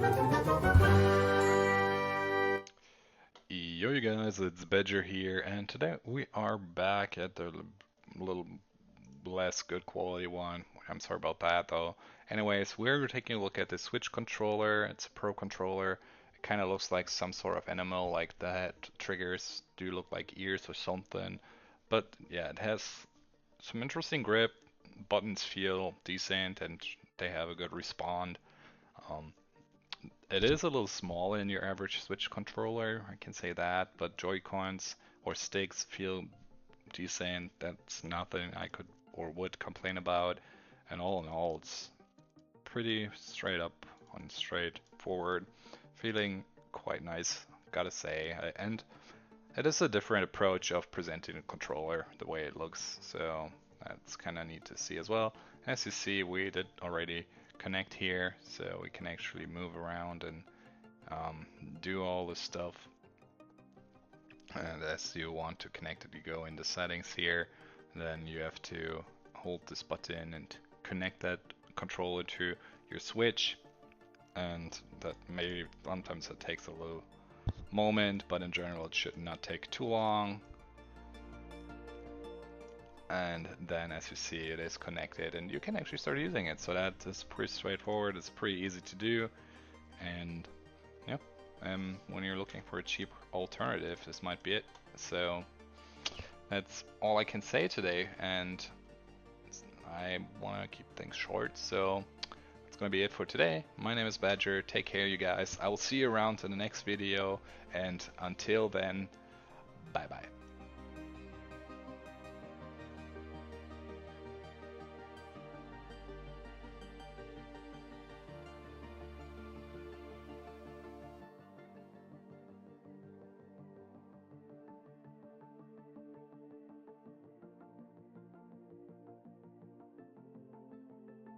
Yo, you guys, it's Badger here, and today we are back at the little less good quality one. I'm sorry about that, though. Anyways, we're taking a look at the Switch controller. It's a Pro controller. It kind of looks like some sort of animal, like that. Triggers do look like ears or something. But yeah, it has some interesting grip. Buttons feel decent, and they have a good response. Um, it is a little small in your average Switch controller, I can say that, but Joy-Cons or sticks feel decent. That's nothing I could or would complain about. And all in all, it's pretty straight up and straightforward, feeling quite nice, gotta say. And it is a different approach of presenting a controller, the way it looks, so that's kind of neat to see as well. As you see, we did already connect here, so we can actually move around and do all this stuff. And as you want to connect it, you go in the settings here, then you have to hold this button and connect that controller to your Switch, and that may sometimes it takes a little moment, but in general it should not take too long. And then as you see, it is connected and you can actually start using it. So that is pretty straightforward, it's pretty easy to do. And yeah, when you're looking for a cheap alternative, this might be it. So that's all I can say today, and I want to keep things short, so that's gonna be it for today. My name is Badger, take care you guys, I will see you around in the next video, and until then, bye bye.